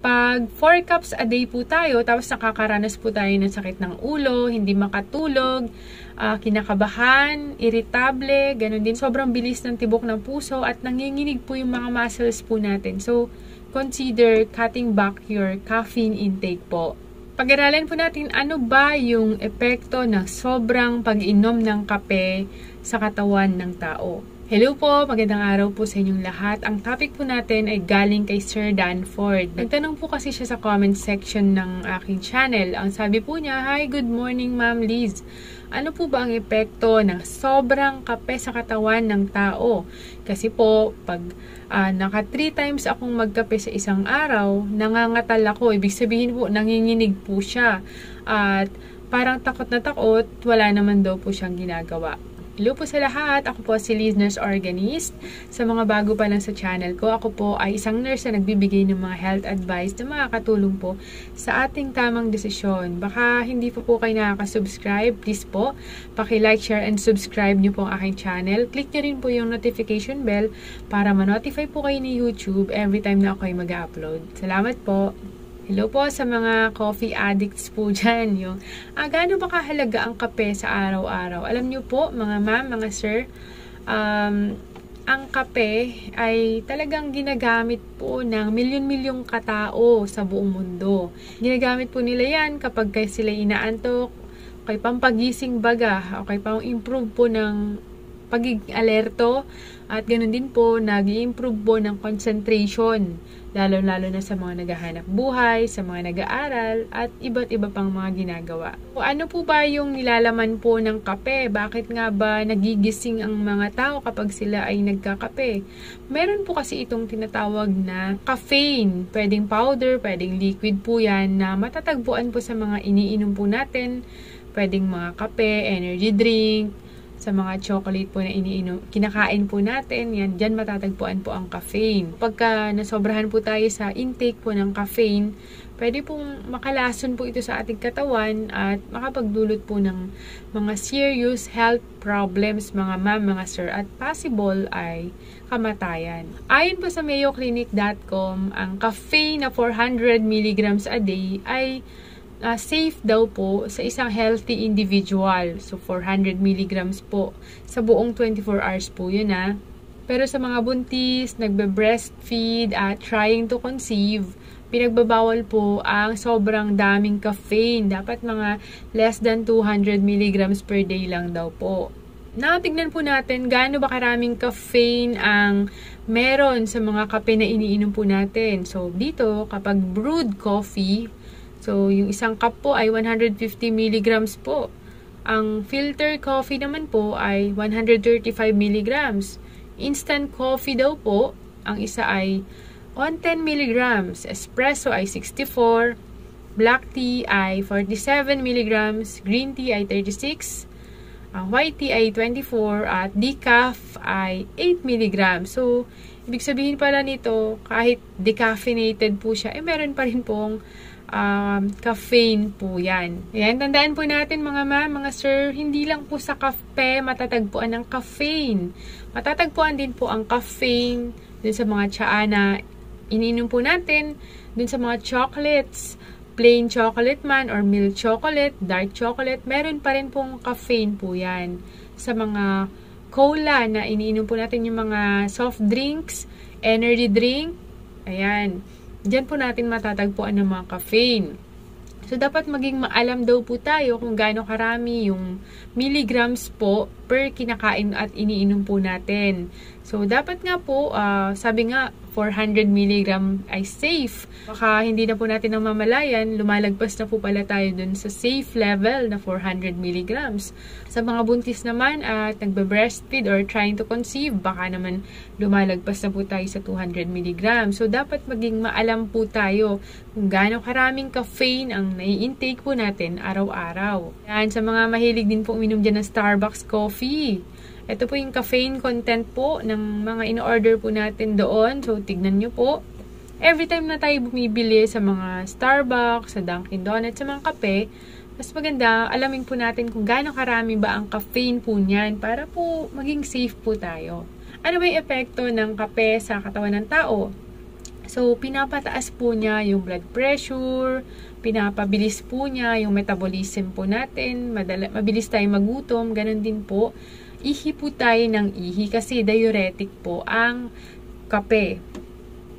Pag 4 cups a day po tayo, tapos nakakaranas po tayo ng sakit ng ulo, hindi makatulog, kinakabahan, irritable, ganun din. Sobrang bilis ng tibok ng puso at nanginginig po yung mga muscles po natin. So, consider cutting back your caffeine intake po. Pag-aralan po natin ano ba yung epekto ng sobrang pag-inom ng kape sa katawan ng tao. Hello po, magandang araw po sa inyong lahat. Ang topic po natin ay galing kay Sir Danford. Nagtanong po kasi siya sa comment section ng aking channel. Ang sabi po niya, "Hi, good morning Ma'am Liz. Ano po ba ang epekto ng sobrang kape sa katawan ng tao?" Kasi po, pag naka 3 times akong magkape sa isang araw, nangangatal ako. Ibig sabihin po, nanginginig po siya. At parang takot na takot, wala naman daw po siyang ginagawa. Hello po sa lahat. Ako po si Liz, nurse organist. Sa mga bago pa lang sa channel ko, ako po ay isang nurse na nagbibigay ng mga health advice na makakatulong po sa ating tamang desisyon. Baka hindi po kayo nakaka-subscribe, please po, paki-like, share, and subscribe nyo po ang aking channel. Click nyo rin po yung notification bell para ma-notify po kayo ni YouTube every time na ako ay mag-upload. Salamat po. Hello po sa mga coffee addicts po dyan. Yung, gaano ba kahalaga ang kape sa araw-araw? Alam nyo po, mga ma'am, mga sir, ang kape ay talagang ginagamit po ng milyon-milyong katao sa buong mundo. Ginagamit po nila yan kapag sila inaantok, kay pampagising baga, o kay pang-improve po ng pagiging alerto, at ganoon din po, nag-i-improve po ng concentration, lalo-lalo na sa mga naghahanap buhay, sa mga nag-aaral, at iba't iba pang mga ginagawa. So, ano po ba yung nilalaman po ng kape? Bakit nga ba nagigising ang mga tao kapag sila ay nagkakape? Meron po kasi itong tinatawag na caffeine. Pwedeng powder, pwedeng liquid po yan, na matatagpuan po sa mga iniinom po natin. Pwedeng mga kape, energy drink, sa mga chocolate po na kinakain po natin, yan, dyan matatagpuan po ang caffeine. Pagka nasobrahan po tayo sa intake po ng caffeine, pwede pong makalason po ito sa ating katawan at makapagdulot po ng mga serious health problems, mga ma'am, mga sir, at possible ay kamatayan. Ayon po sa mayoclinic.com, ang caffeine na 400 mg a day ay safe daw po sa isang healthy individual. So, 400 mg po sa buong 24 hours po yun Pero sa mga buntis, nagbe-breastfeed at trying to conceive, pinagbabawal po ang sobrang daming caffeine. Dapat mga less than 200 mg per day lang daw po. Tignan po natin gaano ba karaming caffeine ang meron sa mga kape na iniinom po natin. So, dito, kapag brewed coffee, so, yung isang cup po ay 150 mg po. Ang filter coffee naman po ay 135 mg. Instant coffee daw po, ang isa ay 110 mg. Espresso ay 64. Black tea ay 47 mg. Green tea ay 36. Ang white tea ay 24. At decaf ay 8 mg. So, ibig sabihin pala nito, kahit decaffeinated po siya, meron pa rin pong caffeine po yan. Ayan, tandaan po natin mga ma'am, mga sir, hindi lang po sa kape matatagpuan ang caffeine. Matatagpuan din po ang caffeine dun sa mga tsaa na iniinom po natin, dun sa mga chocolates, plain chocolate man or milk chocolate, dark chocolate, meron pa rin pong caffeine po yan. Sa mga cola na iniinom po natin, yung mga soft drinks, energy drink, ayan, diyan po natin matatagpuan ng mga caffeine. So, dapat maging maalam daw po tayo kung gaano karami yung milligrams po per kinakain at iniinom po natin. So, dapat nga po, sabi nga, 400 mg ay safe. Baka hindi na po natin namamalayan, lumalagpas na po pala tayo dun sa safe level na 400 mg. Sa mga buntis naman at nagbe-breastfeed or trying to conceive, baka naman lumalagpas na po tayo sa 200 mg. So, dapat maging maalam po tayo kung gaano karaming caffeine ang nai-intake po natin araw-araw. Yan, sa mga mahilig din po uminom dyan ng Starbucks coffee. Ito po yung caffeine content po ng mga in-order po natin doon. So, tignan nyo po. Every time na tayo bumibili sa mga Starbucks, sa Dunkin' Donuts, sa mga kape, mas maganda, alamin po natin kung gaano karami ba ang caffeine po niyan para po maging safe po tayo. Ano ba yung epekto ng kape sa katawan ng tao? So, pinapataas po niya yung blood pressure, pinapabilis po niya yung metabolism po natin, mabilis tayo magutom, ganun din po. Ihi po tayo ng ihi kasi diuretic po ang kape.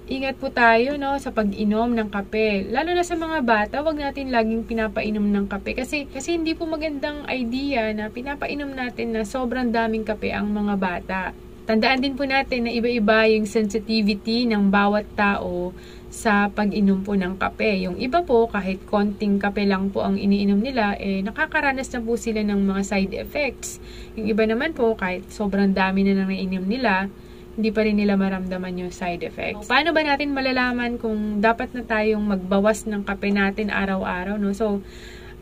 Ingat po tayo sa pag-inom ng kape. Lalo na sa mga bata, wag natin laging pinapainom ng kape kasi hindi po magandang idea na pinapainom natin na sobrang daming kape ang mga bata. Tandaan din po natin na iba-iba yung sensitivity ng bawat tao sa pag-inom po ng kape. Yung iba po, kahit konting kape lang po ang iniinom nila, nakakaranas na po sila ng mga side effects. Yung iba naman po, kahit sobrang dami na nang naiinom nila, hindi pa rin nila maramdaman yung side effects. Paano ba natin malalaman kung dapat na tayong magbawas ng kape natin araw-araw? So,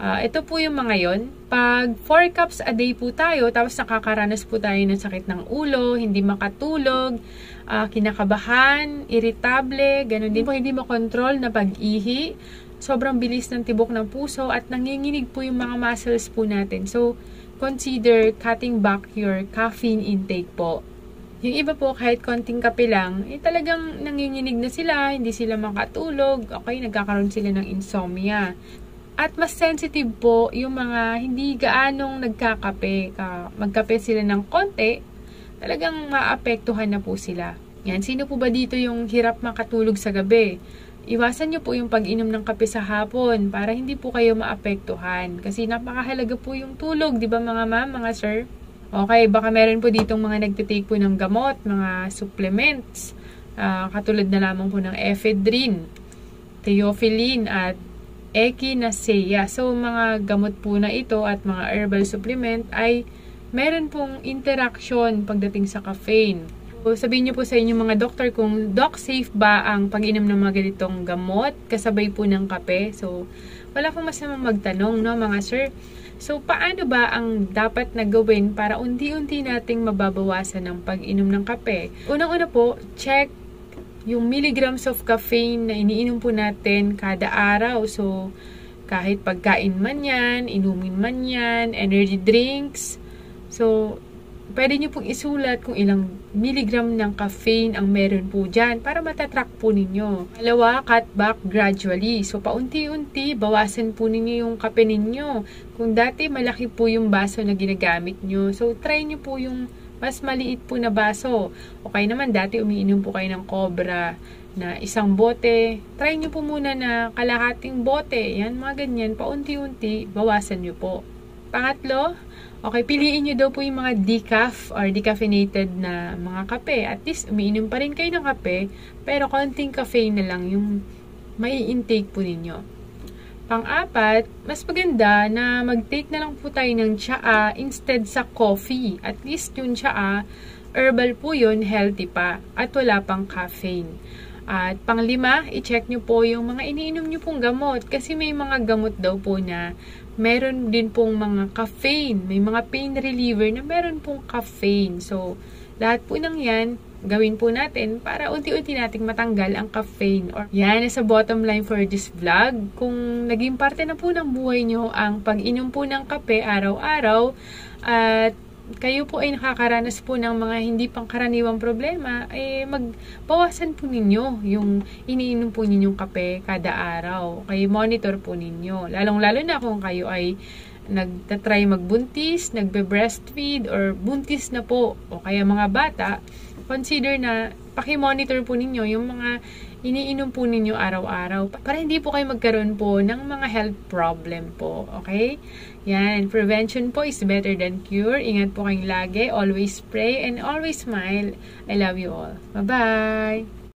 ito po yung mga yon. Pag 4 cups a day po tayo, tapos nakakaranas po tayo ng sakit ng ulo, hindi makatulog, kinakabahan, irritable, ganun din po, hindi makontrol na pag-ihi, sobrang bilis ng tibok ng puso, at nanginginig po yung mga muscles po natin. So, consider cutting back your caffeine intake po. Yung iba po, kahit konting kape lang, talagang nanginginig na sila, hindi sila makatulog, okay, nagkakaroon sila ng insomnia. At mas sensitive po yung mga hindi gaanong nagkakape. Magkape sila ng konti, talagang maapektuhan na po sila. Yan, sino po ba dito yung hirap makatulog sa gabi? Iwasan nyo po yung pag-inom ng kape sa hapon para hindi po kayo maapektuhan. Kasi napakahalaga po yung tulog, di ba mga ma'am, mga sir? Okay, baka meron po ditong mga nagtitake po ng gamot, mga supplements. Katulad na lamang po ng ephedrine, theophylline, at echinacea. So, mga gamot po na ito at mga herbal supplement ay meron pong interaction pagdating sa caffeine. So, sabihin niyo po sa inyong mga doktor kung safe ba ang pag-inom ng mga ganitong gamot kasabay po ng kape. So, wala pong masamang magtanong, mga sir. So, paano ba ang dapat na gawin para unti-unti nating mababawasan ng pag-inom ng kape? Unang-una po, check yung milligrams of caffeine na iniinom po natin kada araw. So, kahit pagkain man yan, inumin man yan, energy drinks. So, pwede nyo pong isulat kung ilang milligram ng caffeine ang meron po dyan para matatrack po ninyo. Dalawa, cut back gradually. So, paunti-unti, bawasan po ninyo yung kape ninyo. Kung dati malaki po yung baso na ginagamit nyo, so try nyo po yung mas maliit po na baso. Okay naman, dati umiinom po kayo ng Cobra na isang bote. Try nyo po muna na kalahating bote. Yan, mga ganyan. Paunti-unti, bawasan nyo po. Pangatlo, okay, piliin nyo daw po yung mga decaf or decaffeinated na mga kape. At least, umiinom pa rin kayo ng kape, pero konting caffeine na lang yung may intake po ninyo. Pang-apat, mas maganda na mag-take na lang po tayo ng tsaa instead sa coffee. At least yung tsaa, herbal po yun, healthy pa, at wala pang caffeine. At pang-lima, i-check nyo po yung mga iniinom nyo pong gamot. Kasi may mga gamot daw po na meron din pong mga caffeine. May mga pain reliever na meron pong caffeine. So, lahat po ng yan, gawin po natin para unti-unti nating matanggal ang caffeine. Yan, nasa bottom line for this vlog. Kung naging parte na po ng buhay nyo ang pag-inom po ng kape araw-araw at kayo po ay nakakaranas po ng mga hindi pangkaraniwang problema, magbawasan po ninyo yung iniinom po ninyong kape kada araw. Okay, monitor po ninyo. Lalong-lalo na kung kayo ay nagtatry magbuntis, nagbe-breastfeed, or buntis na po, o kaya mga bata, consider na paki-monitor po ninyo yung mga iniinom po ninyo araw-araw para hindi po kayo magkaroon po ng mga health problem po. Okay? Yan. Prevention po is better than cure. Ingat po kayong lagi. Always pray and always smile. I love you all. Bye-bye!